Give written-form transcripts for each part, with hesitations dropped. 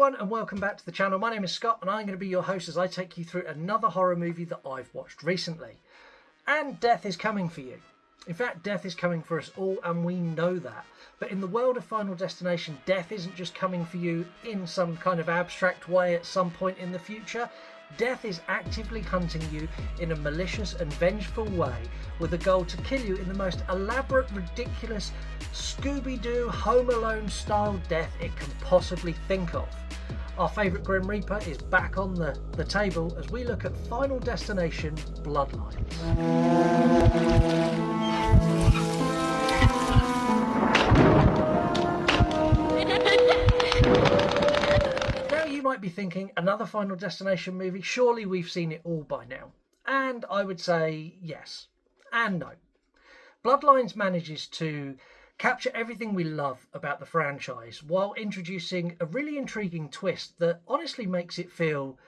everyone and welcome back to the channel. My name is Scott and I'm going to be your host as I take you through another horror movie that I've watched recently. And death is coming for you. In fact, death is coming for us all and we know that. But in the world of Final Destination, death isn't just coming for you in some kind of abstract way at some point in the future. Death is actively hunting you in a malicious and vengeful way with a goal to kill you in the most elaborate, ridiculous, Scooby-Doo, Home Alone style death it can possibly think of. Our favourite Grim Reaper is back on the table as we look at Final Destination Bloodlines. You might be thinking, another Final Destination movie? Surely we've seen it all by now. And I would say yes and no. Bloodlines manages to capture everything we love about the franchise while introducing a really intriguing twist that honestly makes it feel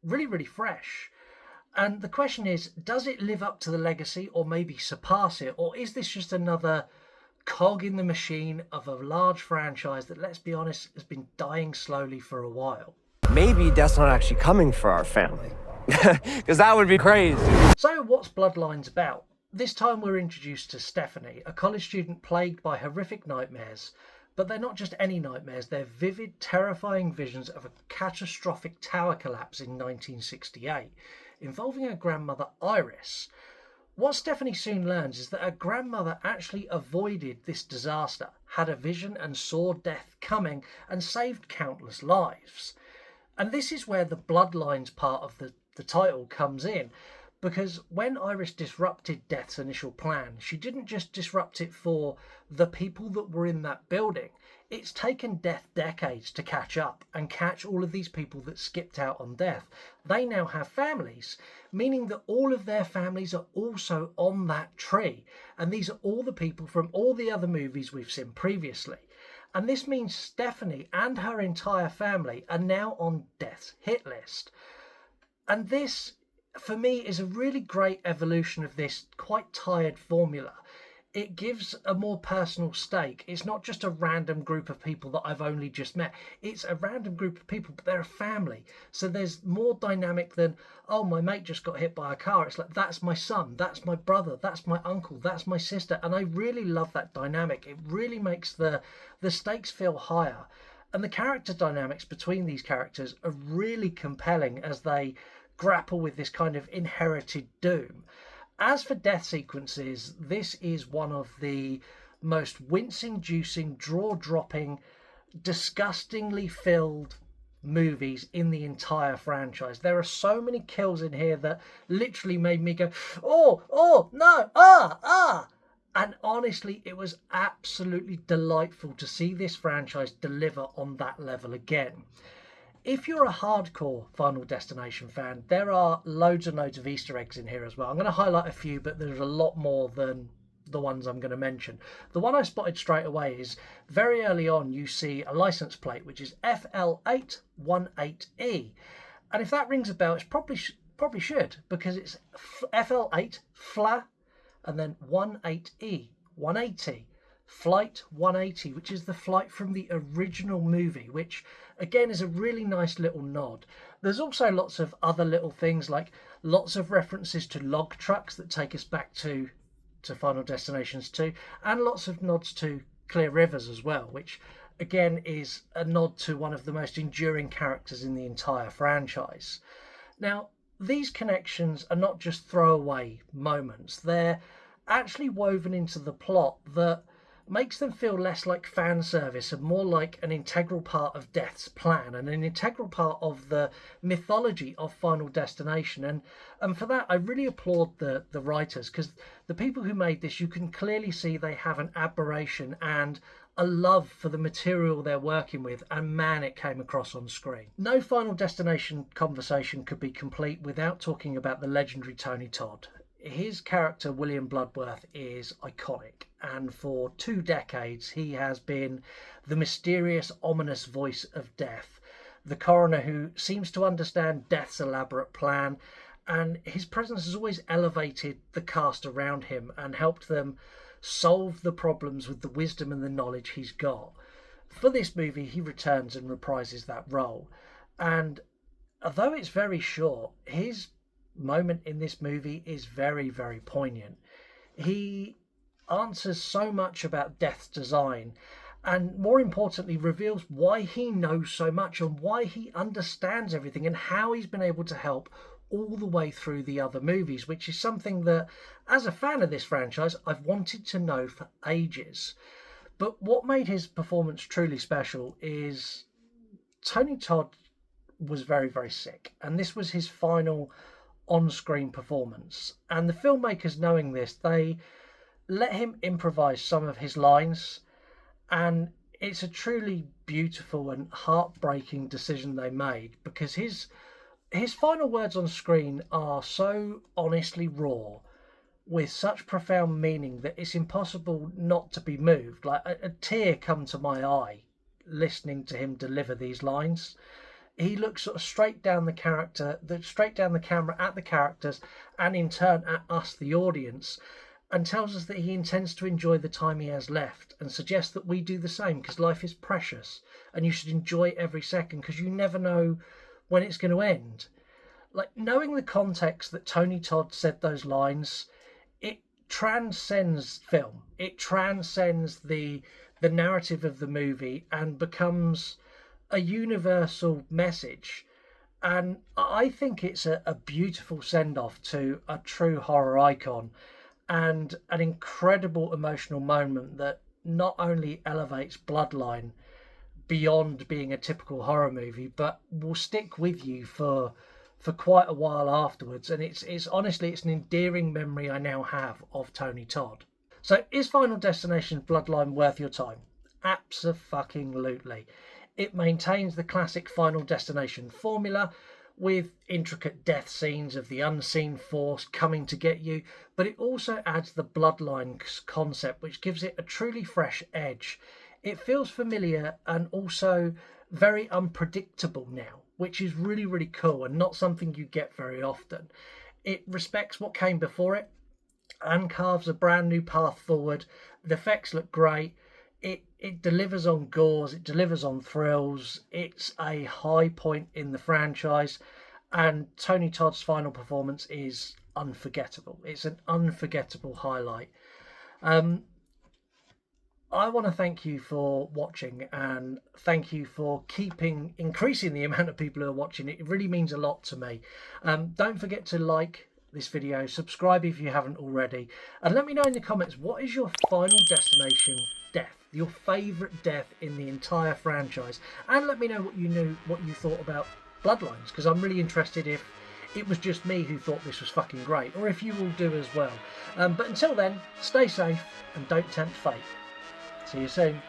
really, really fresh. And the question is, does it live up to the legacy or maybe surpass it? Or is this just another cog in the machine of a large franchise that, let's be honest, has been dying slowly for a while? Maybe death's not actually coming for our family, because that would be crazy. So what's Bloodlines about? This time we're introduced to Stephanie, a college student plagued by horrific nightmares. But they're not just any nightmares, they're vivid, terrifying visions of a catastrophic tower collapse in 1968, involving her grandmother Iris. What Stephanie soon learns is that her grandmother actually avoided this disaster, had a vision and saw death coming, and saved countless lives. And this is where the Bloodlines part of the title comes in, because when Iris disrupted Death's initial plan, she didn't just disrupt it for the people that were in that building. It's taken Death decades to catch up and catch all of these people that skipped out on Death. They now have families, meaning that all of their families are also on that tree. And these are all the people from all the other movies we've seen previously. And this means Stephanie and her entire family are now on Death's hit list. And this, for me, is a really great evolution of this quite tired formula. It gives a more personal stake. It's not just a random group of people that I've only just met. It's a random group of people, but they're a family. So there's more dynamic than, oh, my mate just got hit by a car. It's like, that's my son, that's my brother, that's my uncle, that's my sister. And I really love that dynamic. It really makes the stakes feel higher. And the character dynamics between these characters are really compelling as they grapple with this kind of inherited doom. As for death sequences, this is one of the most wince-inducing, jaw-dropping, disgustingly filled movies in the entire franchise. There are so many kills in here that literally made me go, oh, no, ah. And honestly, it was absolutely delightful to see this franchise deliver on that level again. If you're a hardcore Final Destination fan, there are loads and loads of Easter eggs in here as well. I'm going to highlight a few, but there's a lot more than the ones I'm going to mention. The one I spotted straight away is very early on you see a license plate, which is FL818E. And if that rings a bell, it's probably should, because it's FL8, FLA, and then 18E, 180. Flight 180, which is the flight from the original movie, which again is a really nice little nod. There's also lots of other little things, like lots of references to log trucks that take us back to Final Destinations 2, and lots of nods to Clear Rivers as well, which again is a nod to one of the most enduring characters in the entire franchise. Now, these connections are not just throwaway moments, they're actually woven into the plot that makes them feel less like fan service and more like an integral part of Death's plan and an integral part of the mythology of Final Destination. And for that, I really applaud the writers, because the people who made this, you can clearly see they have an admiration and a love for the material they're working with, and man, it came across on screen. No Final Destination conversation could be complete without talking about the legendary Tony Todd. His character, William Bloodworth, is iconic, and for 2 decades he has been the mysterious, ominous voice of death, the coroner who seems to understand Death's elaborate plan, and his presence has always elevated the cast around him and helped them solve the problems with the wisdom and the knowledge he's got. For this movie, he returns and reprises that role. And although it's very short, his moment in this movie is very, very poignant. He answers so much about death's design, and more importantly reveals why he knows so much and why he understands everything and how he's been able to help all the way through the other movies, which is something that, as a fan of this franchise, I've wanted to know for ages. But what made his performance truly special is Tony Todd was very, very sick, and this was his final on-screen performance. And the filmmakers, knowing this, they let him improvise some of his lines, and it's a truly beautiful and heartbreaking decision they made, because his final words on screen are so honestly raw, with such profound meaning, that it's impossible not to be moved. Like a tear come to my eye listening to him deliver these lines. He looks sort of straight down straight down the camera at the characters, and in turn at us, the audience, and tells us that he intends to enjoy the time he has left, and suggests that we do the same, because life is precious and you should enjoy every second, because you never know when it's going to end. Like, knowing the context that Tony Todd said those lines, it transcends film. It transcends the narrative of the movie and becomes a universal message. And I think it's a beautiful send-off to a true horror icon, and an incredible emotional moment that not only elevates Bloodline beyond being a typical horror movie, but will stick with you for quite a while afterwards. And it's honestly, it's an endearing memory I now have of Tony Todd. So is Final Destination Bloodline worth your time? Abso-fucking-lutely. It maintains the classic Final Destination formula, with intricate death scenes of the unseen force coming to get you, but it also adds the Bloodlines concept, which gives it a truly fresh edge. It feels familiar and also very unpredictable now, which is really, really cool and not something you get very often. It respects what came before it and carves a brand new path forward. The effects look great. It delivers on gores, it delivers on thrills. It's a high point in the franchise, and Tony Todd's final performance is unforgettable. It's an unforgettable highlight. I want to thank you for watching, and thank you for increasing the amount of people who are watching. It really means a lot to me. Don't forget to like this video, subscribe if you haven't already, and let me know in the comments, what is your Final Destination death, your favourite death in the entire franchise, and let me know what you thought about Bloodlines, because I'm really interested if it was just me who thought this was fucking great, or if you will do as well. But until then, stay safe and don't tempt fate. See you soon.